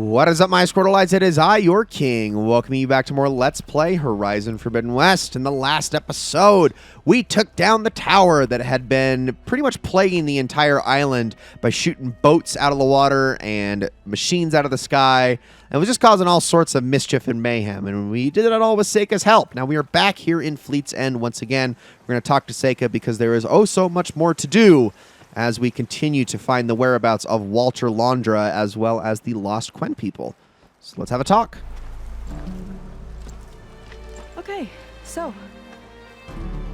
What is up, my Squirtleites? It is I, your king, welcoming you back to more Let's Play Horizon Forbidden West. In the last episode, we took down the tower that had been pretty much plaguing the entire island by shooting boats out of the water and machines out of the sky. And it was just causing all sorts of mischief and mayhem, and we did it all with Seika's help. Now we are back here in Fleet's End once again. We're going to talk to Seika because there is oh so much more to do as we continue to find the whereabouts of Walter Londra as well as the lost Quen people. So let's have a talk. Okay, so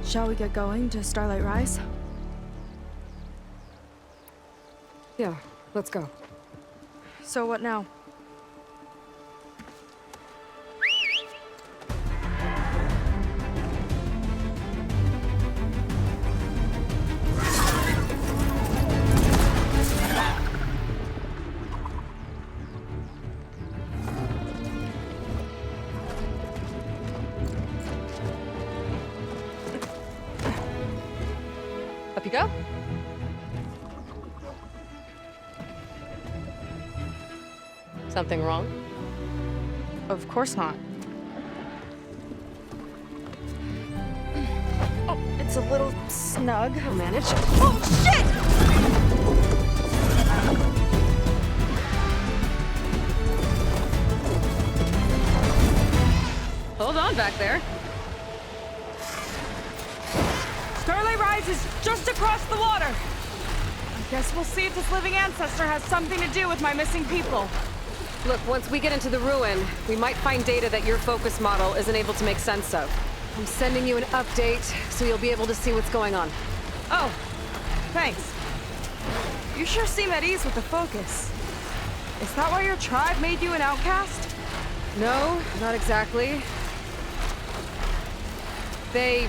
shall we get going to Starlight Rise? Yeah, let's go. So what now? Up you go. Something wrong? Of course not. Oh, it's a little snug. I'll manage. Oh, shit! Hold on back there. Starlight Rise is just across the water. I guess we'll see if this living ancestor has something to do with my missing people. Look, once we get into the ruin, we might find data that your focus model isn't able to make sense of. I'm sending you an update so you'll be able to see what's going on. Oh, thanks. You sure seem at ease with the focus. Is that why your tribe made you an outcast? No, not exactly. They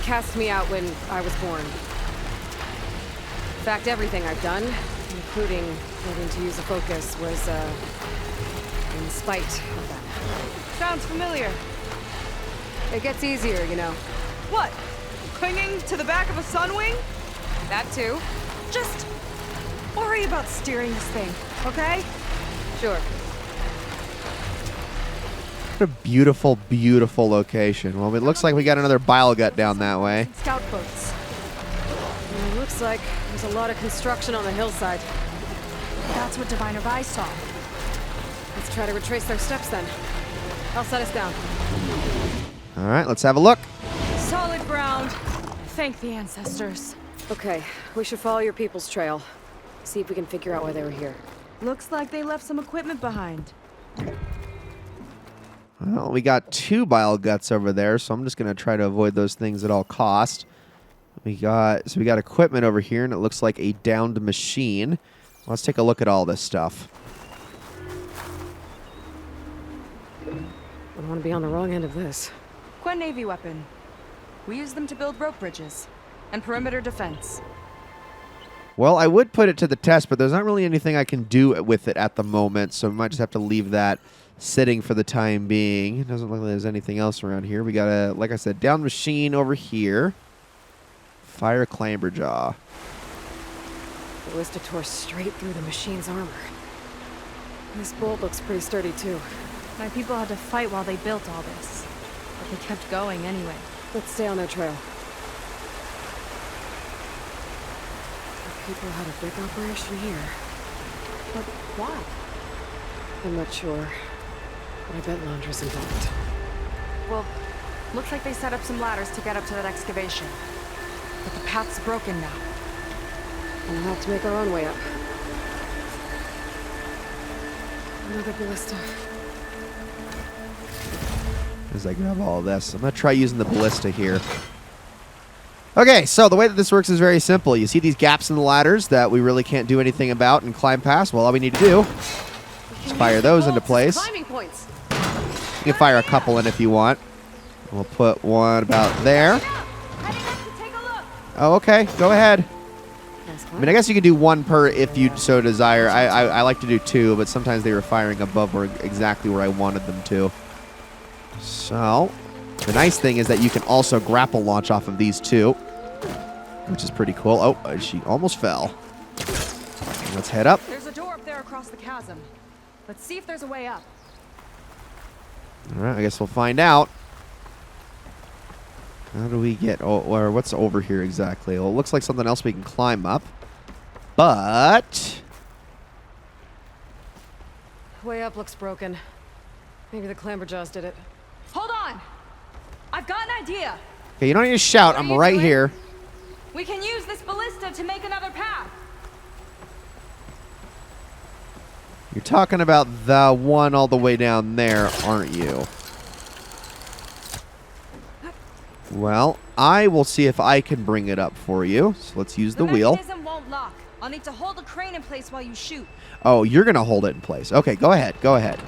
cast me out when I was born. In fact, everything I've done, including needing to use a focus, was in spite of that. Sounds familiar. It gets easier, you know. What? Clinging to the back of a sunwing? That too. Just worry about steering this thing, okay? Sure. What a beautiful, beautiful location. Well, it looks like we got another bile gut down that way. Scout boats. It looks like there's a lot of construction on the hillside. That's what Diviner Vi saw. Let's try to retrace their steps then. I'll set us down. All right, let's have a look. Solid ground. Thank the ancestors. Okay, we should follow your people's trail. See if we can figure out why they were here. Looks like they left some equipment behind. Well, we got two bile guts over there, so I'm just going to try to avoid those things at all cost. We got equipment over here, and it looks like a downed machine. Let's take a look at all this stuff. I don't want to be on the wrong end of this. Quen Navy weapon. We use them to build rope bridges and perimeter defense. Well, I would put it to the test, but there's not really anything I can do with it at the moment, so we might just have to leave that sitting for the time being. It doesn't look like there's anything else around here. We got a, like I said, down machine over here. Fire clamberjaw. The ballista tore straight through the machine's armor. This bolt looks pretty sturdy too. My people had to fight while they built all this, but they kept going anyway. Let's stay on their trail. The people had a big operation here. But why? I'm not sure, but I bet Londra's involved. Well, looks like they set up some ladders to get up to that excavation. But the path's broken now. We'll have to make our own way up. Another ballista. As I grab all of this, I'm going to try using the ballista here. Okay, so the way that this works is very simple. You see these gaps in the ladders that we really can't do anything about and climb past? Well, all we need to do is fire those into place. Climbing points. You can fire a couple in if you want. We'll put one about there. Oh, okay. Go ahead. I mean, I guess you could do one per if you so desire. I like to do two, but sometimes they were firing above where exactly where I wanted them to. So, the nice thing is that you can also grapple launch off of these two, which is pretty cool. Oh, she almost fell. Let's head up. There's a door up there across the chasm. Let's see if there's a way up. All right, I guess we'll find out. How do we get... Oh, or what's over here exactly? Well, it looks like something else we can climb up. But... Way up looks broken. Maybe the clamberjaws did it. Hold on! I've got an idea! Okay, you don't need to shout. What are I'm you right doing? here. We can use this ballista to make another path! You're talking about the one all the way down there, aren't you? Well, I will see if I can bring it up for you. So let's use the wheel. mechanism won't lock. I'll need to hold the crane in place while you shoot. Oh, you're going to hold it in place. Okay, go ahead. Go ahead.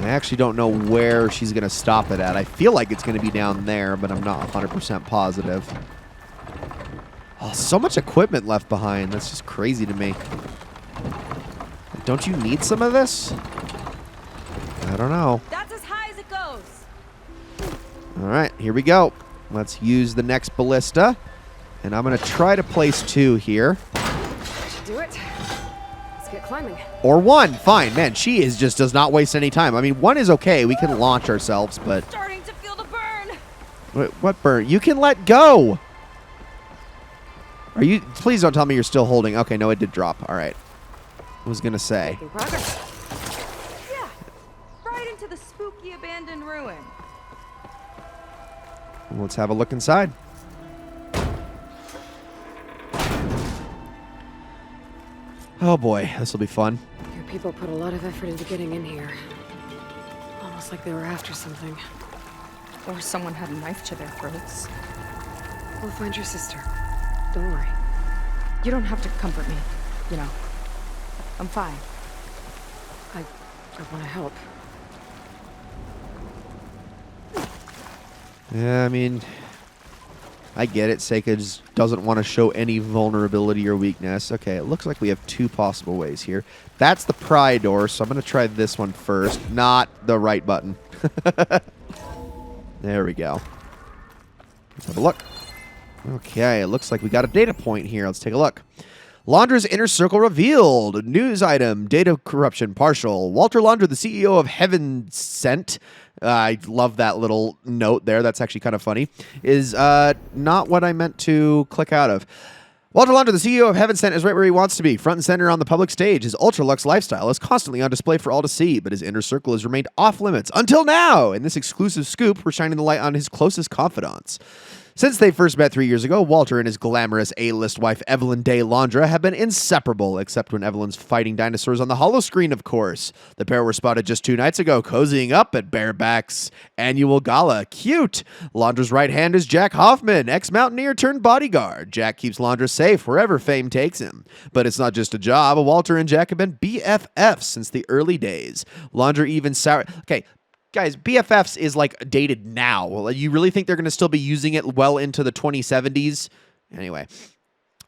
I actually don't know where she's going to stop it at. I feel like it's going to be down there, but I'm not 100% positive. Oh, so much equipment left behind. That's just crazy to me. Don't you need some of this? I don't know. That's as high as it goes. All right, here we go. Let's use the next ballista. And I'm going to try to place 2 here. Should do it. Let's get climbing. Or 1. Fine. Man, she just does not waste any time. I mean, 1 is okay. We can launch ourselves, but... Starting to feel the burn. What burn? You can let go. Are you... Please don't tell me you're still holding. Okay, no, it did drop. All right. I was going to say. Making progress. Yeah, right into the spooky abandoned ruin. Let's have a look inside. Oh boy, this will be fun. Your people put a lot of effort into getting in here. Almost like they were after something. Or someone had a knife to their throats. We'll find your sister. Don't worry. You don't have to comfort me, you know. I'm fine. I want to help. Yeah, I mean, I get it. Seika just doesn't want to show any vulnerability or weakness. Okay, it looks like we have 2 possible ways here. That's the pry door, so I'm going to try this one first, not the right button. There we go. Let's have a look. Okay, it looks like we got a data point here. Let's take a look. Londra's inner circle revealed. News item. Data corruption partial. Walter Londra, the CEO of Heaven Sent. I love that little note there. That's actually kind of funny. Is not what I meant to click out of. Walter Londra, the CEO of Heaven Sent, is right where he wants to be, front and center on the public stage. His ultra-luxe lifestyle is constantly on display for all to see, but his inner circle has remained off limits until now. In this exclusive scoop, we're shining the light on his closest confidants. Since they first met 3 years ago, Walter and his glamorous A-list wife Evelyn Day Londra have been inseparable, except when Evelyn's fighting dinosaurs on the holoscreen, of course. The pair were spotted just 2 nights ago, cozying up at Bareback's annual gala. Cute! Londra's right hand is Jack Hoffman, ex-mountaineer turned bodyguard. Jack keeps Londra safe wherever fame takes him. But it's not just a job. Walter and Jack have been BFFs since the early days. Londra even Okay, guys, BFFs is like dated now. You really think they're going to still be using it well into the 2070s? Anyway.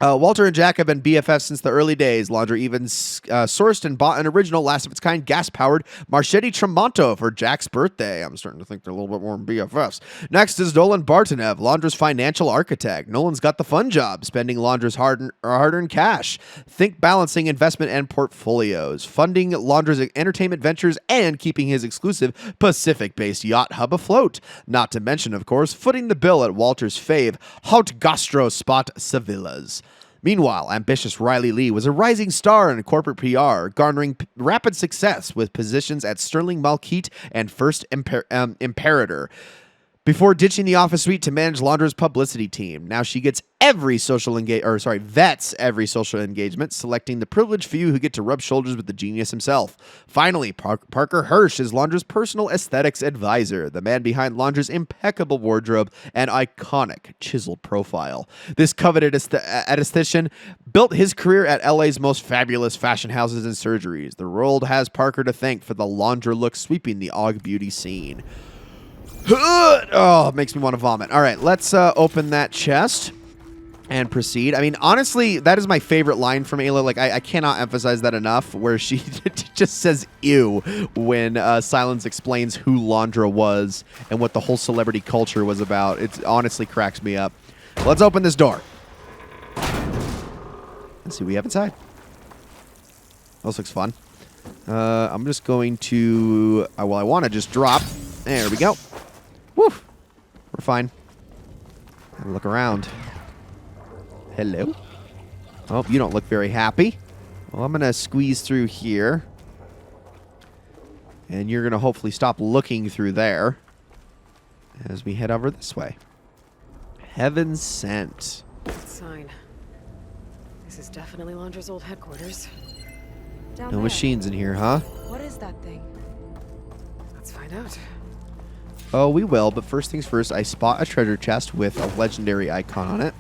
Walter and Jack have been BFFs since the early days. Londra even sourced and bought an original last-of-its-kind gas-powered Marchetti Tremonto for Jack's birthday. I'm starting to think they're a little bit more BFFs. Next is Nolan Bartonev, Londra's financial architect. Nolan's got the fun job, spending Londra's hard-earned cash. Think balancing investment and portfolios, funding Londra's entertainment ventures, and keeping his exclusive Pacific-based yacht hub afloat. Not to mention, of course, footing the bill at Walter's fave, Haute Gastro spot Sevillas. Meanwhile, ambitious Riley Lee was a rising star in corporate PR, garnering rapid success with positions at Sterling Malkeet and First Imperator. Before ditching the office suite to manage Londra's publicity team, now she gets vets every social engagement, selecting the privileged few who get to rub shoulders with the genius himself. Finally, Parker Hirsch is Londra's personal aesthetics advisor, the man behind Londra's impeccable wardrobe and iconic chiseled profile. This coveted aesthetician built his career at LA's most fabulous fashion houses and surgeries. The world has Parker to thank for the Londra look sweeping the Og beauty scene. Oh, it makes me want to vomit. All right, let's open that chest and proceed. I mean, honestly, that is my favorite line from Ayla. Like, I cannot emphasize that enough, where she just says ew when Silence explains who Londra was and what the whole celebrity culture was about. It honestly cracks me up. Let's open this door. Let's see what we have inside. This looks fun. I'm just going to... well, I want to just drop. There we go. Woo! We're fine. Have a look around. Hello? Oh, you don't look very happy. Well, I'm going to squeeze through here. And you're going to hopefully stop looking through there as we head over this way. Heaven sent. Good sign. This is definitely Londra's old headquarters. Down No there. machines in here, huh? What is that thing? Let's find out. Oh, we will, but first things first, I spot a treasure chest with a legendary icon on it.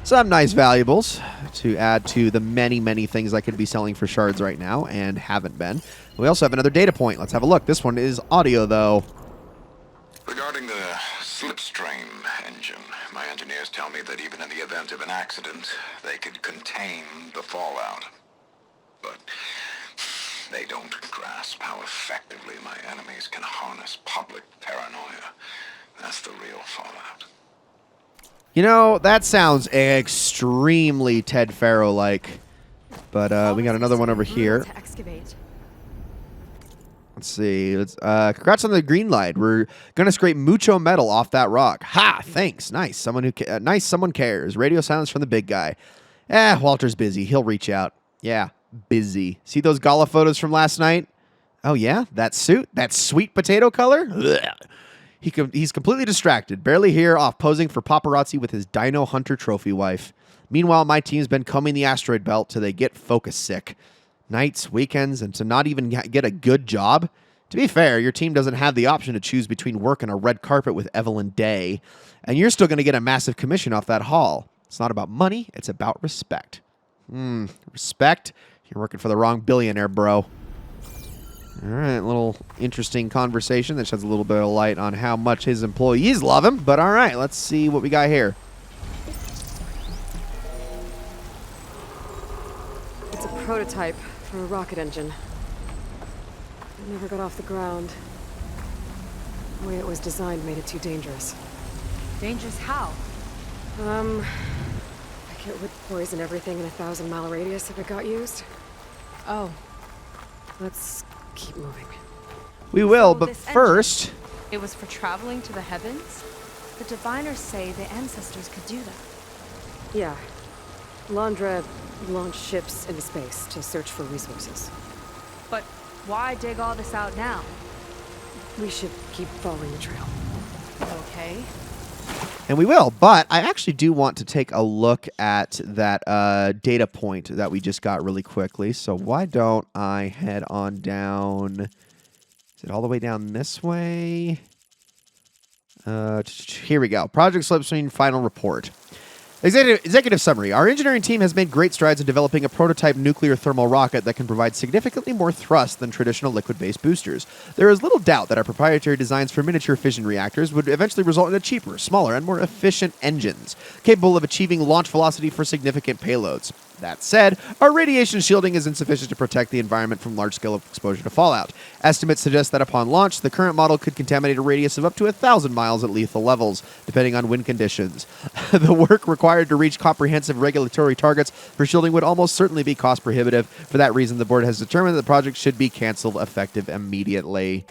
Some nice valuables to add to the many, many things I could be selling for shards right now and haven't been. We also have another data point. Let's have a look. This one is audio, though. Regarding the slipstream engine, my engineers tell me that even in the event of an accident, they could contain the fallout. But they don't grasp how effectively my enemies can harness public paranoia. That's the real fallout. You know, that sounds extremely Ted Faro-like. But we got another one over here. To excavate. Let's see. Congrats on the green light. We're gonna scrape mucho metal off that rock. Ha! Thanks. Nice. Someone cares. Radio silence from the big guy. Walter's busy. He'll reach out. Yeah, busy. See those gala photos from last night? Oh yeah, that suit, that sweet potato color. Ugh. He's completely distracted, barely here, off posing for paparazzi with his Dino Hunter trophy wife. Meanwhile, my team's been combing the asteroid belt till they get focus sick. Nights, weekends, and to not even get a good job. To be fair, your team doesn't have the option to choose between work and a red carpet with Evelyn Day, and you're still going to get a massive commission off that haul. It's not about money, it's about respect. Respect? You're working for the wrong billionaire, bro. All right, a little interesting conversation that sheds a little bit of light on how much his employees love him. But all right, let's see what we got here. It's a prototype for a rocket engine. It never got off the ground. The way it was designed made it too dangerous. Dangerous how? Like it would poison everything in a 1,000-mile radius if it got used. Oh. Let's keep moving. We will, So but this first... engine, it was for traveling to the heavens? The diviners say the ancestors could do that. Yeah. Londra launched ships into space to search for resources. But why dig all this out now? We should keep following the trail. Okay. And we will, but I actually do want to take a look at that data point that we just got really quickly. So why don't I head on down... Is it all the way down this way? Here we go. Project Slipstream Final Report. Executive summary. Our engineering team has made great strides in developing a prototype nuclear thermal rocket that can provide significantly more thrust than traditional liquid-based boosters. There is little doubt that our proprietary designs for miniature fission reactors would eventually result in cheaper, smaller, and more efficient engines, capable of achieving launch velocity for significant payloads. That said, our radiation shielding is insufficient to protect the environment from large-scale exposure to fallout. Estimates suggest that upon launch, the current model could contaminate a radius of up to 1,000 miles at lethal levels, depending on wind conditions. The work required to reach comprehensive regulatory targets for shielding would almost certainly be cost prohibitive. For that reason, the board has determined that the project should be canceled effective immediately.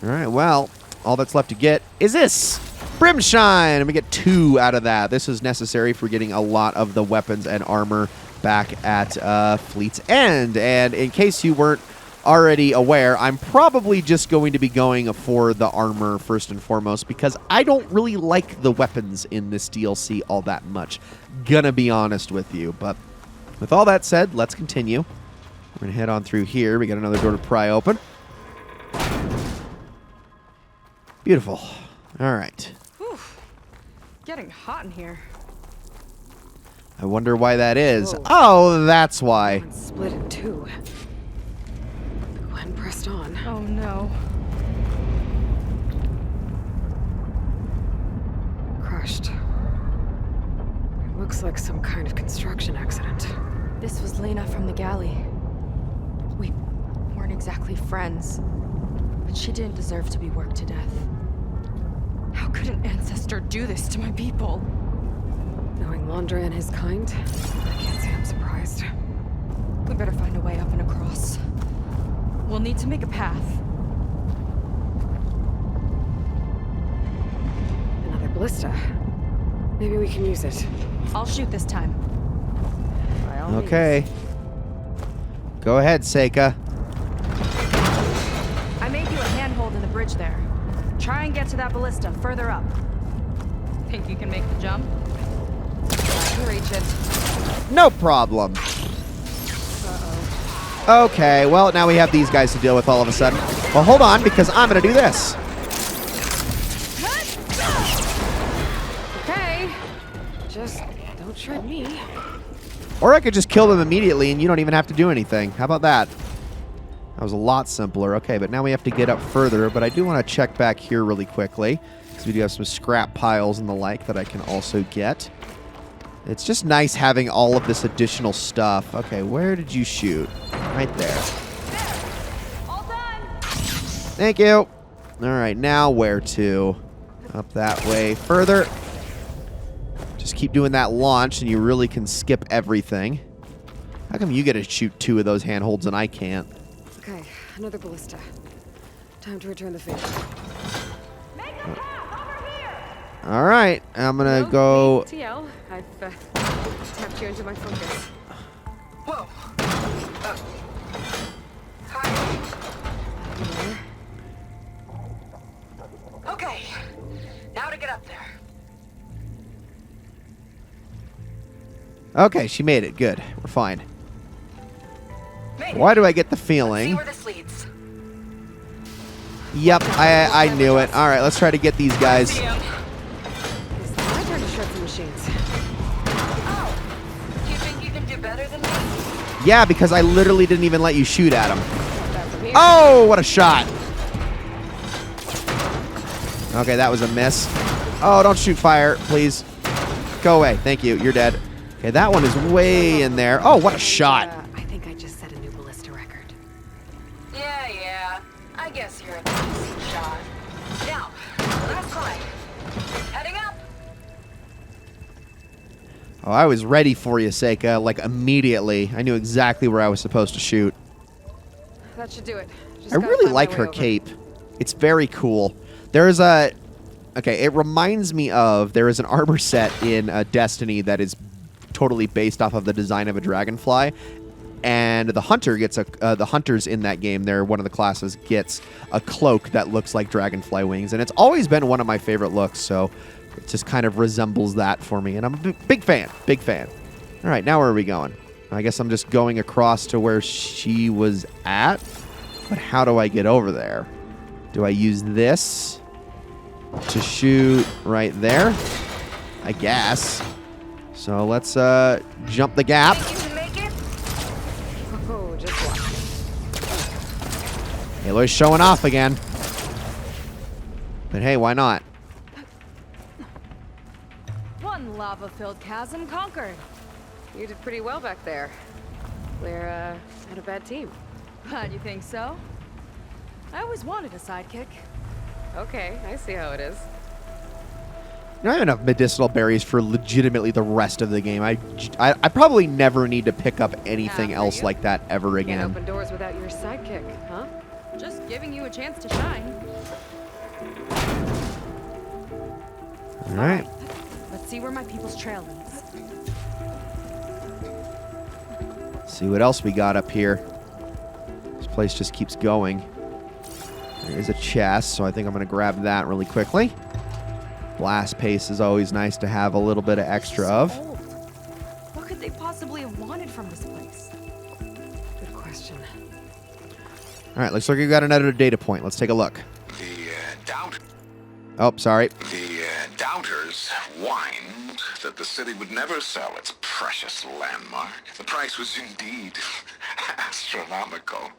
All right, well, all that's left to get is this. Brimshine, and we get 2 out of that. This is necessary for getting a lot of the weapons and armor back at Fleet's End. And in case you weren't already aware, I'm probably just going to be going for the armor first and foremost because I don't really like the weapons in this DLC all that much. Gonna be honest with you. But with all that said, let's continue. We're gonna head on through here. We got another door to pry open. Beautiful. All right. Whew. Getting hot in here. I wonder why that is. Whoa. Oh, that's why. And split in 2. Quen pressed on. Oh no. Crushed. It looks like some kind of construction accident. This was Lena from the galley. We weren't exactly friends, but she didn't deserve to be worked to death. How could an ancestor do this to my people? Knowing Londra and his kind, I can't say I'm surprised. We better find a way up and across. We'll need to make a path. Another ballista. Maybe we can use it. I'll shoot this time. By all Okay. means. Go ahead, Seika. I made you a handhold in the bridge there. Try and get to that ballista further up. Think you can make the jump? I can reach it. No problem. Uh-oh. Okay, well, now we have these guys to deal with all of a sudden. Well, hold on, because I'm going to do this. Okay. Just don't shred me. Or I could just kill them immediately and you don't even have to do anything. How about that? That was a lot simpler. Okay, but now we have to get up further, but I do want to check back here really quickly, because we do have some scrap piles and the like that I can also get. It's just nice having all of this additional stuff. Okay, where did you shoot? Right there. There! All done! Thank you. All right, now where to? Up that way further. Just keep doing that launch and you really can skip everything. How come you get to shoot 2 of those handholds and I can't? Okay, another ballista. Time to return the favor. Make a path over here! All right, I'm going to go... TL, I've tapped you into my focus. Whoa. Hi. There. Okay. Now to get up there. Okay, she made it. Good. We're fine. Made it. Why do I get the See feeling? where this leads. Yep, I knew it. All right, let's try to get these guys. See 'em. It's my turn to shred some machines. Oh. You think you can do better than me? Yeah, because I literally didn't even let you shoot at them. Not that from here. Oh, what a shot. Okay, that was a miss. Oh, don't shoot fire, please. Go away. Thank you. You're dead. Okay, that one is way in there. Oh, what a shot. I think I just set a new ballista record. Yeah. I guess you're a decent shot. Now, last climb. Heading up. Oh, I was ready for you, Seika, like immediately. I knew exactly where I was supposed to shoot. That should do it. Just I gotta really find my like way her over. cape. It's very cool. There's a... Okay, it reminds me of... There is an armor set in Destiny that is totally based off of the design of a dragonfly. And the hunter gets a... the hunters in that game, they're one of the classes, gets a cloak that looks like dragonfly wings. And it's always been one of my favorite looks, so it just kind of resembles that for me. And I'm a big fan. Big fan. All right, now where are we going? I guess I'm just going across to where she was at. But how do I get over there? Do I use this to shoot right there? I guess. So let's jump the gap. Think you can make it? Oh, just watch. Aloy's showing off again. But hey, why not? One lava-filled chasm conquered. You did pretty well back there. We're not a bad team. Glad you think so. I always wanted a sidekick. Okay, I see how it is. You don't have enough medicinal berries for legitimately the rest of the game. I probably never need to pick up anything for else you. like that ever Can't again. open doors without your sidekick, huh? Just giving you a chance to shine. All right. Let's see where my people's trail leads. See what else we got up here. This place just keeps going. There is a chest, so I think I'm going to grab that really quickly. Blast paste is always nice to have a little bit of extra of. So old. What could they possibly have wanted from this place? Good question. All right, looks like we've got another data point. Let's take a look. Oh, sorry. The doubters whined that the city would never sell its precious landmark. The price was indeed astronomical.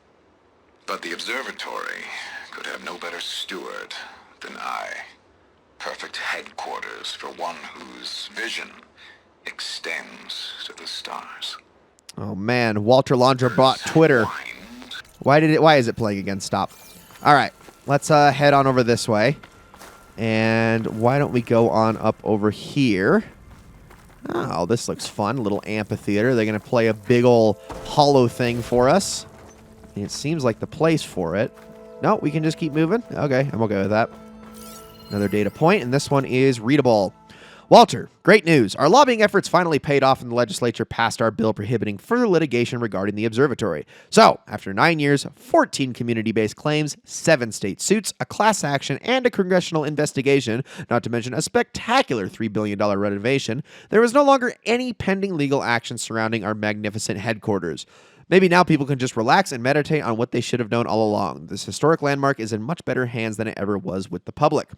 But the observatory could have no better steward than I. Perfect headquarters for one whose vision extends to the stars. Oh man, Walter Londra bought Twitter. Whined. Why is it playing again? Stop. All right, let's head on over this way. And why don't we go on up over here? Oh, this looks fun. A little amphitheater. They're going to play a big old hollow thing for us. And it seems like the place for it. No, we can just keep moving? Okay, I'm okay with that. Another data point, and this one is readable. Walter, great news. Our lobbying efforts finally paid off and the legislature passed our bill prohibiting further litigation regarding the observatory. So, after 9 years, 14 community-based claims, 7 state suits, a class action, and a congressional investigation, not to mention a spectacular $3 billion renovation, there is no longer any pending legal action surrounding our magnificent headquarters. Maybe now people can just relax and meditate on what they should have known all along. This historic landmark is in much better hands than it ever was with the public.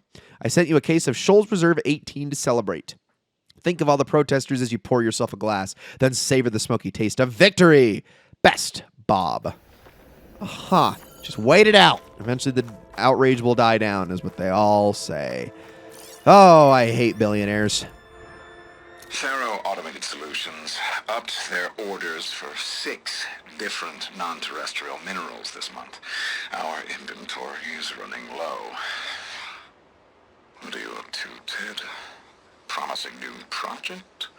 I sent you a case of Shoals Reserve 18 to celebrate. Think of all the protesters as you pour yourself a glass, then savor the smoky taste of victory. Best, Bob. Aha. Just wait it out. Eventually the outrage will die down, is what they all say. Oh, I hate billionaires. Faro Automated Solutions upped their orders for 6 different non-terrestrial minerals this month. Our inventory is running low. What are you up to, Ted? Promising new project?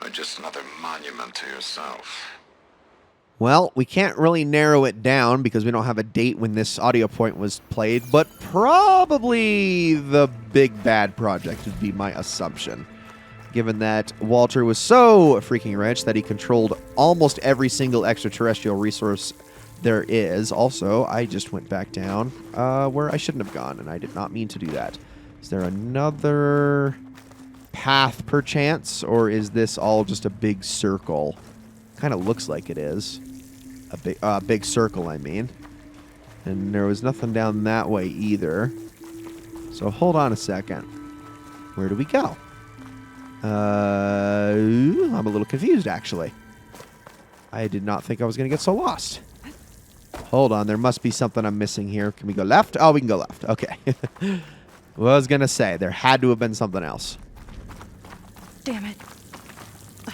Or just another monument to yourself? Well, we can't really narrow it down because we don't have a date when this audio point was played, but probably the big bad project would be my assumption. Given that Walter was so freaking rich that he controlled almost every single extraterrestrial resource there is. Also, I just went back down where I shouldn't have gone, and I did not mean to do that. Is there another path, perchance, or is this all just a big circle? Kind of looks like it is. A big circle, I mean. And there was nothing down that way either. So hold on a second. Where do we go? I'm a little confused, actually. I did not think I was going to get so lost. Hold on, there must be something I'm missing here. Can we go left? Oh, we can go left. Okay. Well, I was going to say, there had to have been something else. Damn it.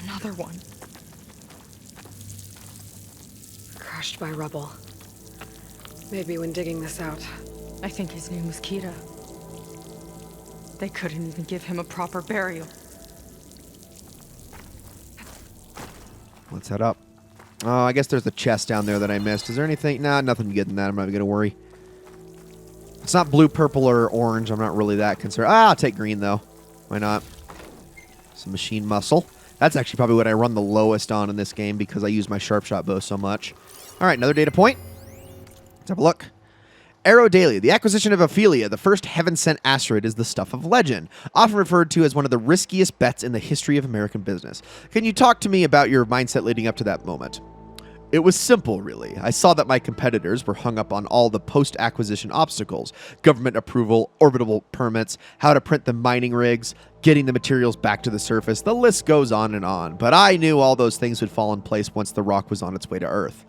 Another one. Crushed by rubble. Maybe when digging this out. I think his name was Kira. They couldn't even give him a proper burial. Let's head up. Oh, I guess there's the chest down there that I missed. Is there anything? Nah, nothing good in that. I'm not going to worry. It's not blue, purple, or orange. I'm not really that concerned. I'll take green, though. Why not? Some machine muscle. That's actually probably what I run the lowest on in this game because I use my sharp-shot bow so much. All right, another data point. Let's have a look. Arrow Daily. The acquisition of Ophelia, the first heaven-sent asteroid, is the stuff of legend, often referred to as one of the riskiest bets in the history of American business. Can you talk to me about your mindset leading up to that moment? It was simple, really. I saw that my competitors were hung up on all the post-acquisition obstacles, government approval, orbital permits, how to print the mining rigs, getting the materials back to the surface. The list goes on and on, but I knew all those things would fall in place once the rock was on its way to Earth.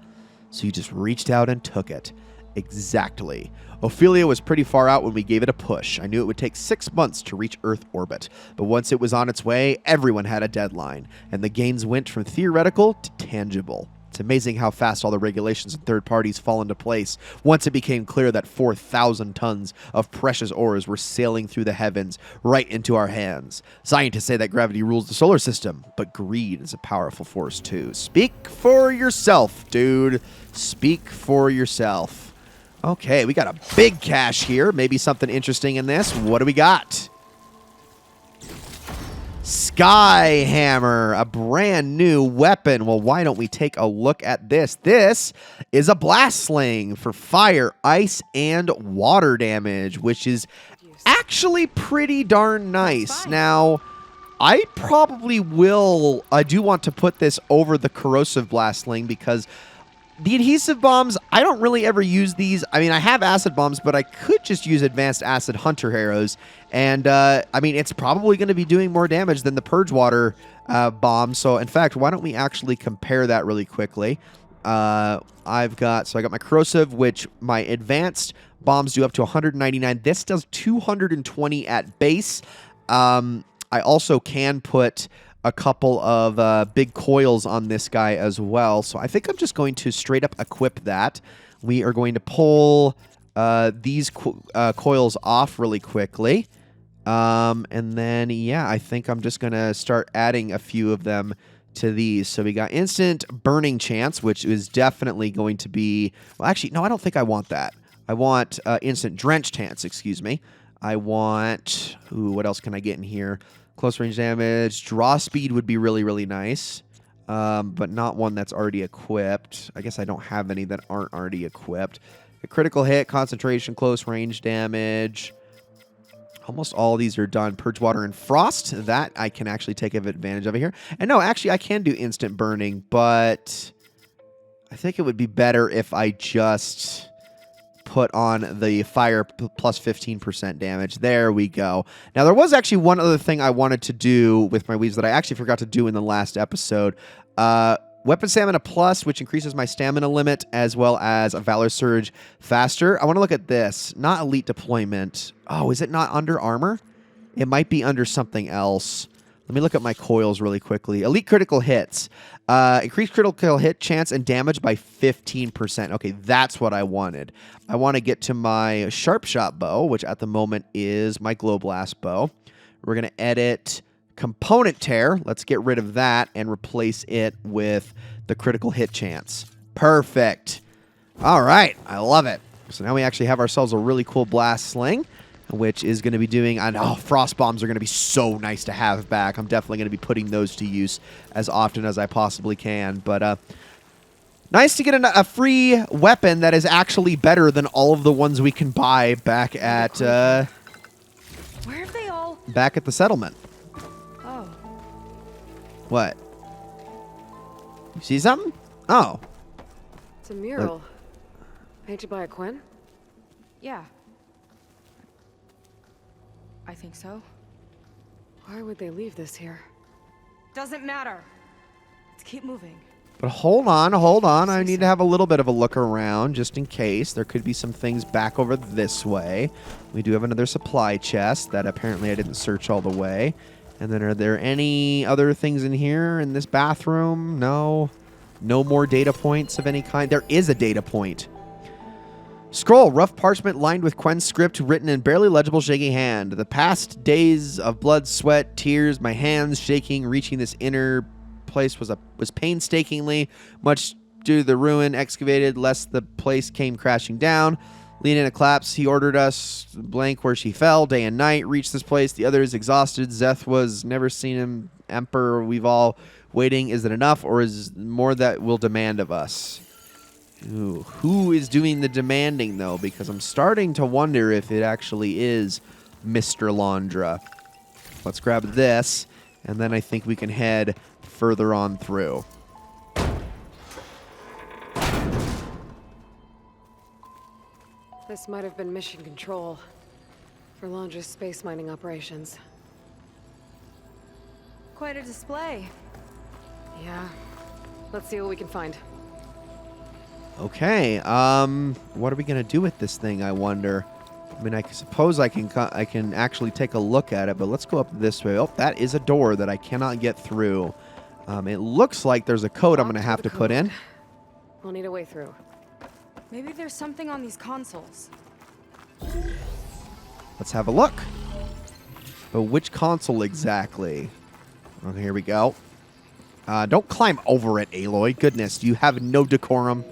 So you just reached out and took it. Exactly. Ophelia was pretty far out when we gave it a push. I knew it would take 6 months to reach Earth orbit, but once it was on its way, everyone had a deadline, and the gains went from theoretical to tangible. It's amazing how fast all the regulations and third parties fall into place once it became clear that 4,000 tons of precious ores were sailing through the heavens right into our hands. Scientists say that gravity rules the solar system, but greed is a powerful force too. Speak for yourself, dude. Speak for yourself. Okay, we got a big cache here. Maybe something interesting in this. What do we got? Sky Hammer, a brand new weapon. Well, why don't we take a look at this? This is a blast sling for fire, ice, and water damage, which is actually pretty darn nice. Now, I do want to put this over the corrosive blast sling because the adhesive bombs, I don't really ever use these. I mean, I have acid bombs, but I could just use advanced acid hunter arrows. And, I mean, it's probably going to be doing more damage than the purge water bomb. So, in fact, why don't we actually compare that really quickly? I got my corrosive, which my advanced bombs do up to 199. This does 220 at base. I also can put a couple of big coils on this guy as well. So I think I'm just going to straight up equip that. We are going to pull these coils off really quickly. And then, yeah, I think I'm just going to start adding a few of them to these. So we got instant burning chance, which is definitely going to be... Well, actually, no, I don't think I want that. I want instant drench chance, excuse me. I want... Ooh, what else can I get in here? Close range damage. Draw speed would be really, really nice. But not one that's already equipped. I guess I don't have any that aren't already equipped. A critical hit, concentration, close range damage... Almost all these are done. Purge Water and Frost. That I can actually take advantage of here. And no, actually, I can do instant burning, but I think it would be better if I just put on the fire plus 15% damage. There we go. Now, there was actually one other thing I wanted to do with my weaves that I actually forgot to do in the last episode. Weapon Stamina Plus, which increases my stamina limit, as well as a Valor Surge faster. I want to look at this. Not Elite Deployment. Oh, is it not under armor? It might be under something else. Let me look at my coils really quickly. Elite Critical Hits. Increase critical hit chance and damage by 15%. Okay, that's what I wanted. I want to get to my Sharp Shot Bow, which at the moment is my Glow Blast Bow. We're going to edit... Component Tear, let's get rid of that and replace it with the critical hit chance. Perfect. All right, I love it. So now we actually have ourselves a really cool blast sling, which is going to be doing... Oh, frost bombs are going to be so nice to have back. I'm definitely going to be putting those to use as often as I possibly can. But nice to get a free weapon that is actually better than all of the ones we can buy back at... Where have they all... Back at the settlement. What? You see something? Oh. It's a mural. Painted by a Quen? Yeah. I think so. Why would they leave this here? Doesn't matter. Let's keep moving. But hold on, hold on. I need to have a little bit of a look around just in case. There could be some things back over this way. We do have another supply chest that apparently I didn't search all the way. And then are there any other things in here in this bathroom? No. No more data points of any kind. There is a data point. Scroll, rough parchment lined with Quen script written in barely legible shaky hand. The past days of blood, sweat, tears, my hands shaking, reaching this inner place was painstakingly, much due to the ruin excavated, lest the place came crashing down. Lean in a collapse, he ordered us blank where she fell, day and night, reached this place, the others exhausted, Zeth was never seen him, Emperor, we've all waiting, is it enough, or is more that will demand of us? Ooh, who is doing the demanding, though, because I'm starting to wonder if it actually is Mr. Londra. Let's grab this, and then I think we can head further on through. This might have been mission control for Londra's space mining operations. Quite a display. Yeah. Let's see what we can find. Okay, what are we going to do with this thing, I wonder? I mean, I suppose I can actually take a look at it, but let's go up this way. Oh, that is a door that I cannot get through. It looks like there's a code I'm going to have to put in. We'll need a way through. Maybe there's something on these consoles. Let's have a look. But which console exactly? Okay, here we go. Don't climb over it, Aloy. Goodness, you have no decorum.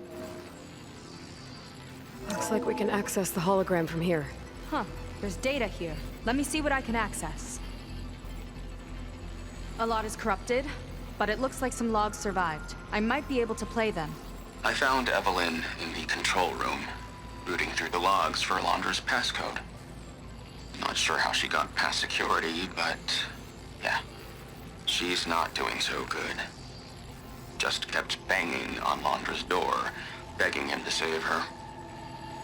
Looks like we can access the hologram from here. Huh. There's data here. Let me see what I can access. A lot is corrupted, but it looks like some logs survived. I might be able to play them. I found Evelyn in the control room, rooting through the logs for Londra's passcode. Not sure how she got past security, but yeah, she's not doing so good. Just kept banging on Londra's door, begging him to save her.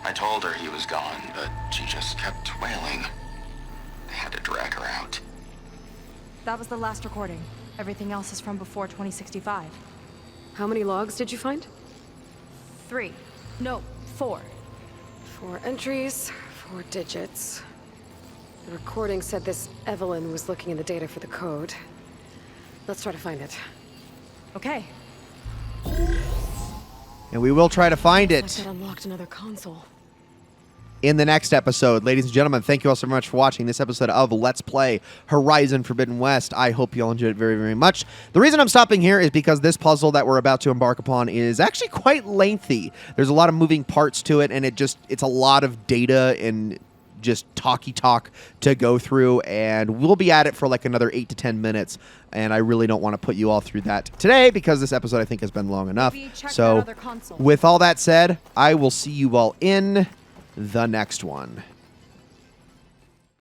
I told her he was gone, but she just kept wailing. I had to drag her out. That was the last recording. Everything else is from before 2065. How many logs did you find? 3. No, 4. 4 entries, 4 digits. The recording said this Evelyn was looking in the data for the code. Let's try to find it. Okay. And we will try to find Like it. that unlocked another console. in the next episode. Ladies and gentlemen, thank you all so much for watching this episode of Let's Play Horizon Forbidden West. I hope you all enjoyed it very, very much. The reason I'm stopping here is because this puzzle that we're about to embark upon is actually quite lengthy. There's a lot of moving parts to it, and it's a lot of data and just talky talk to go through, and we'll be at it for like another 8 to 10 minutes, and I really don't want to put you all through that today because this episode I think has been long enough. So with all that said, I will see you all in the next one.